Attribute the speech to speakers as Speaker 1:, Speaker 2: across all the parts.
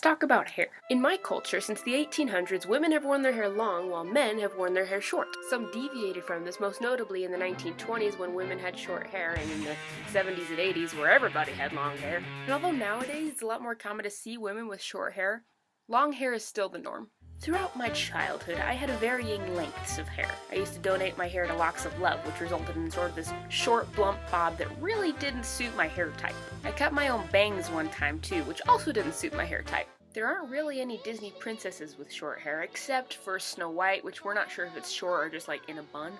Speaker 1: talk about hair. In my culture, since the 1800s, women have worn their hair long while men have worn their hair short. Some deviated from this, most notably in the 1920s when women had short hair, and in the 70s and 80s where everybody had long hair. And although nowadays it's a lot more common to see women with short hair, long hair is still the norm. Throughout my childhood, I had varying lengths of hair. I used to donate my hair to Locks of Love, which resulted in sort of this short, blunt bob that really didn't suit my hair type. I cut my own bangs one time too, which also didn't suit my hair type. There aren't really any Disney princesses with short hair, except for Snow White, which we're not sure if it's short or just like in a bun,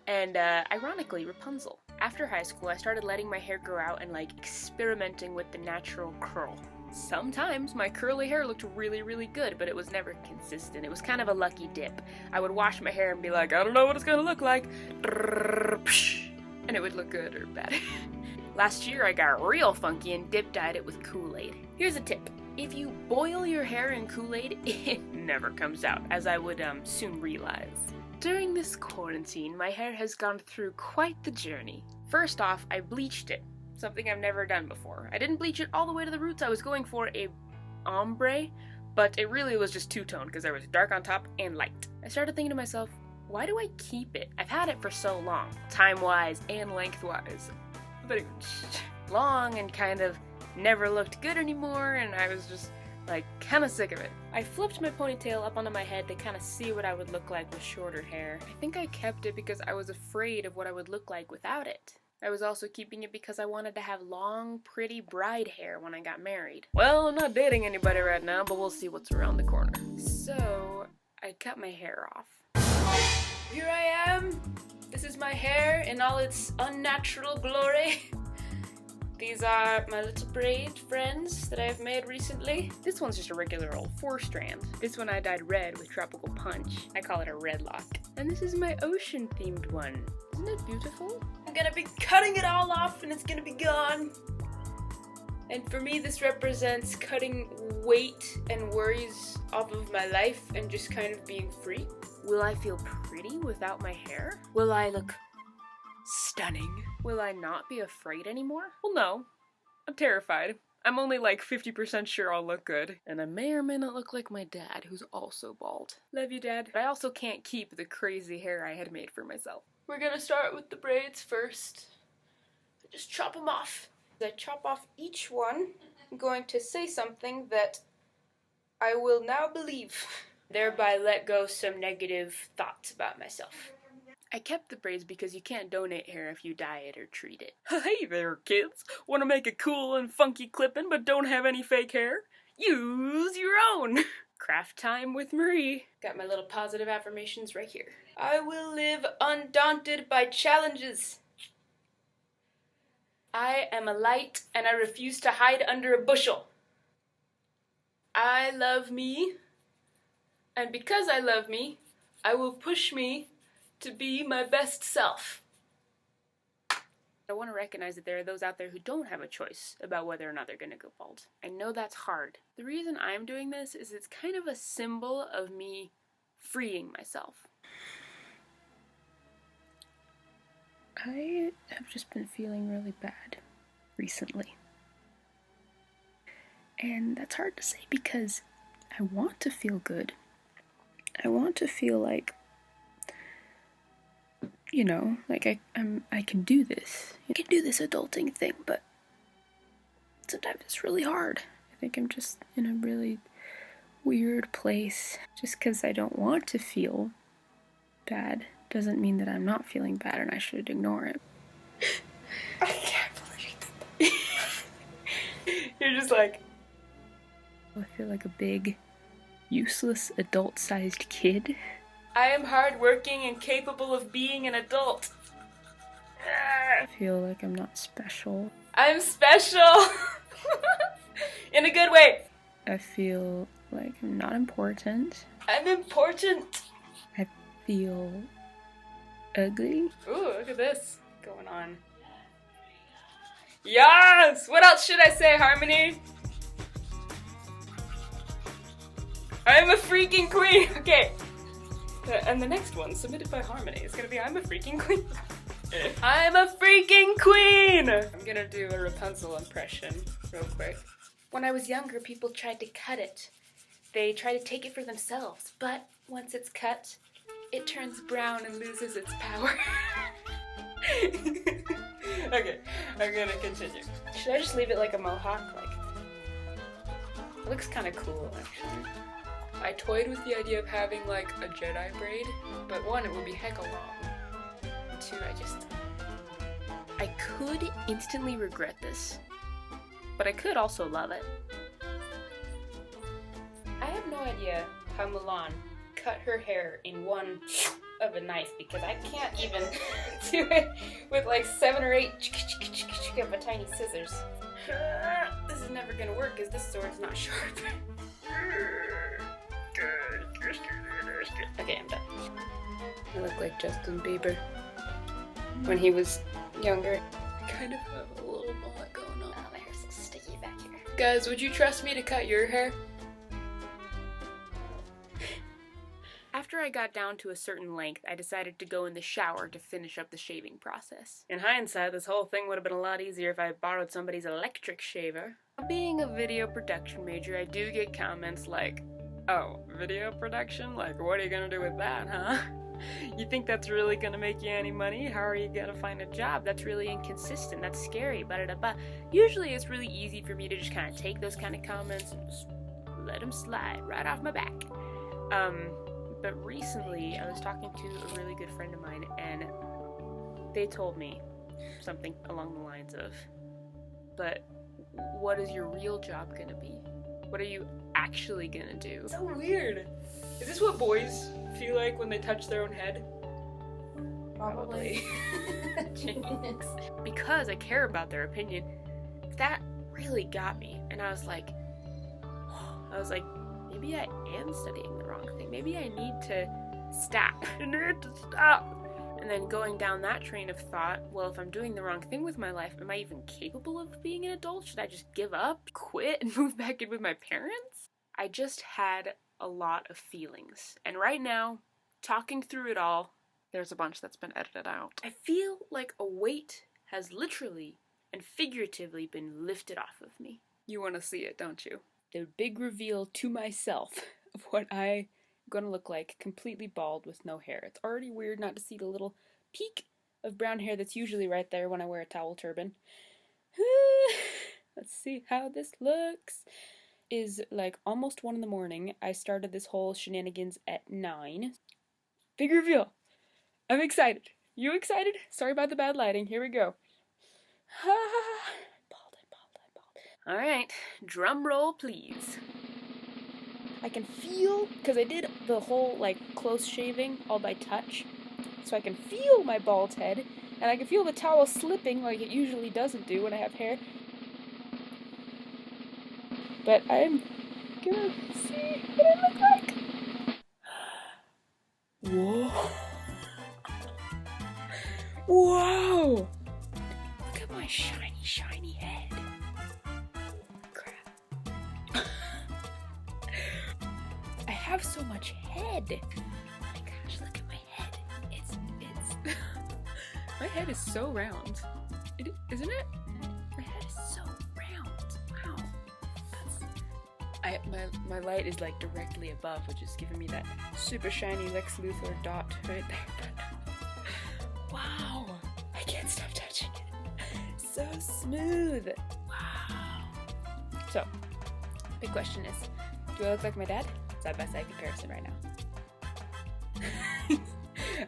Speaker 1: and ironically, Rapunzel. After high school, I started letting my hair grow out and like experimenting with the natural curl. Sometimes my curly hair looked really, really good, but it was never consistent. It was kind of a lucky dip. I would wash my hair and be like, I don't know what it's gonna look like, and it would look good or bad. Last year I got real funky and dip dyed it with Kool-Aid. Here's a tip. If you boil your hair in Kool-Aid, it never comes out, as I would soon realize. During this quarantine, my hair has gone through quite the journey. First off, I bleached it. Something I've never done before. I didn't bleach it all the way to the roots. I was going for a ombre, but it really was just two-tone because there was dark on top and light. I started thinking to myself, why do I keep it? I've had it for so long, time-wise and length-wise. But it was long and kind of never looked good anymore, and I was just like kind of sick of it. I flipped my ponytail up onto my head to kind of see what I would look like with shorter hair. I think I kept it because I was afraid of what I would look like without it. I was also keeping it because I wanted to have long, pretty bride hair when I got married. Well, I'm not dating anybody right now, but we'll see what's around the corner. So, I cut my hair off. Here I am! This is my hair in all its unnatural glory. These are my little braid friends that I've made recently. This one's just a regular old 4-strand. This one I dyed red with Tropical Punch. I call it a red lock. And this is my ocean-themed one. Isn't it beautiful? I'm gonna be cutting it all off and it's gonna be gone. And for me, this represents cutting weight and worries off of my life and just kind of being free. Will I feel pretty without my hair? Will I look stunning? Will I not be afraid anymore? Well, no. I'm terrified. I'm only like 50% sure I'll look good. And I may or may not look like my dad, who's also bald. Love you, Dad. But I also can't keep the crazy hair I had made for myself. We're gonna start with the braids first. I just chop them off. As I chop off each one, I'm going to say something that I will now believe. Thereby let go some negative thoughts about myself. I kept the braids because you can't donate hair if you dye it or treat it. Hey there, kids! Want to make a cool and funky clipping but don't have any fake hair? Use your own! Craft time with Marie. Got my little positive affirmations right here. I will live undaunted by challenges. I am a light and I refuse to hide under a bushel. I love me, and because I love me, I will push me to be my best self. I want to recognize that there are those out there who don't have a choice about whether or not they're going to go bald. I know that's hard. The reason I'm doing this is it's kind of a symbol of me freeing myself. I have just been feeling really bad recently. And that's hard to say because I want to feel good. I want to feel like, you know, like I can do this. I can do this adulting thing, but sometimes it's really hard. I think I'm just in a really weird place. Just because I don't want to feel bad doesn't mean that I'm not feeling bad and I should ignore it. I can't believe it. You're just like... I feel like a big, useless, adult-sized kid. I am hardworking and capable of being an adult. I feel like I'm not special. I'm special! In a good way. I feel like I'm not important. I'm important! I feel ugly. Ooh, look at this going on. Yes! What else should I say, Harmony? I'm a freaking queen! Okay. And the next one, submitted by Harmony, is gonna be I'm a freaking queen. I'm a freaking queen! I'm gonna do a Rapunzel impression real quick. When I was younger, people tried to cut it. They try to take it for themselves, but once it's cut, it turns brown and loses its power. Okay, I'm gonna continue. Should I just leave it like a mohawk? It looks kind of cool, actually. I toyed with the idea of having like a Jedi braid, but one, it would be hecka long. Two, I could instantly regret this, but I could also love it. I have no idea how Mulan cut her hair in one of a knife, because I can't even do it with like 7 or 8 of a tiny scissors. This is never gonna work because this sword's not sharp. Okay, I'm done. I look like Justin Bieber when he was younger. I kind of have a little mullet going on. Oh, my hair's so sticky back here. Guys, would you trust me to cut your hair? After I got down to a certain length, I decided to go in the shower to finish up the shaving process. In hindsight, this whole thing would have been a lot easier if I had borrowed somebody's electric shaver. Being a video production major, I do get comments like, "Oh, video production? Like, what are you gonna do with that, huh? You think that's really gonna make you any money? How are you gonna find a job? That's really inconsistent, that's scary, ba-da-da-ba." Usually it's really easy for me to just kind of take those kind of comments and just let them slide right off my back. But recently, I was talking to a really good friend of mine, and they told me something along the lines of, "But what is your real job gonna be? What are you actually gonna do?" So weird. Is this what boys feel like when they touch their own head? Probably. Because I care about their opinion, that really got me. And I was like, maybe I am studying the wrong thing. Maybe I need to stop. I need to stop. And then going down that train of thought, well, if I'm doing the wrong thing with my life, am I even capable of being an adult? Should I just give up, quit, and move back in with my parents? I just had a lot of feelings. And right now, talking through it all, there's a bunch that's been edited out. I feel like a weight has literally and figuratively been lifted off of me. You want to see it, don't you? The big reveal to myself of what I'm gonna look like, completely bald with no hair. It's already weird not to see the little peak of brown hair that's usually right there when I wear a towel turban. Let's see how this looks. Is like almost 1 in the morning. I started this whole shenanigans at 9. Big reveal. I'm excited. You excited? Sorry about the bad lighting. Here we go. Alright, drum roll please. I can feel, because I did the whole like close shaving all by touch, so I can feel my bald head, and I can feel the towel slipping like it usually doesn't do when I have hair. But I'm gonna see what I look like. Whoa. Whoa! Look at my shiny, shiny head. Crap. I have so much head. Oh my gosh, look at my head. It's my head is so round. Isn't it? My head is so round. Wow. My light is like directly above, which is giving me that super shiny Lex Luthor dot right there. Wow. I can't stop touching it. So smooth. Wow. So, big question is, do I look like my dad? Side-by-side comparison right now.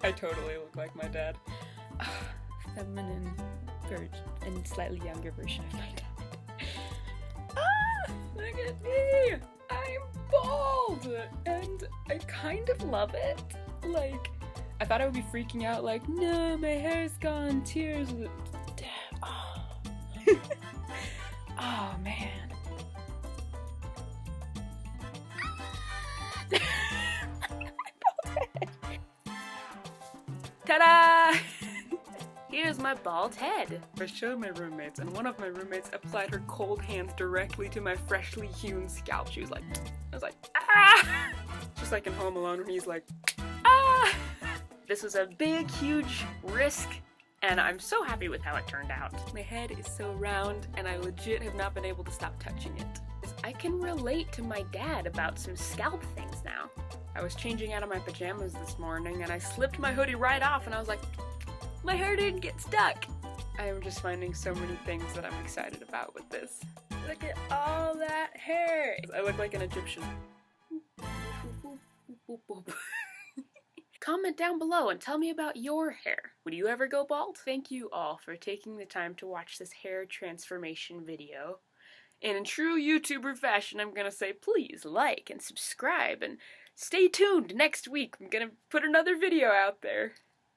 Speaker 1: I totally look like my dad. Feminine and slightly younger version of my dad. Look at me! I'm bald! And I kind of love it. Like, I thought I would be freaking out like, no, my hair's gone, tears. Damn. Oh. Oh, man. Ta-da! Here's my bald head. I showed my roommates, and one of my roommates applied her cold hands directly to my freshly hewn scalp. She was like, I was like, ah! Just like in Home Alone when he's like, ah! This was a big, huge risk, and I'm so happy with how it turned out. My head is so round, and I legit have not been able to stop touching it. I can relate to my dad about some scalp things now. I was changing out of my pajamas this morning and I slipped my hoodie right off and I was like, my hair didn't get stuck. I am just finding so many things that I'm excited about with this. Look at all that hair. I look like an Egyptian. Comment down below and tell me about your hair. Would you ever go bald? Thank you all for taking the time to watch this hair transformation video. And in true YouTuber fashion, I'm gonna say please like and subscribe and stay tuned next week. I'm gonna put another video out there.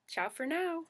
Speaker 1: Ciao for now.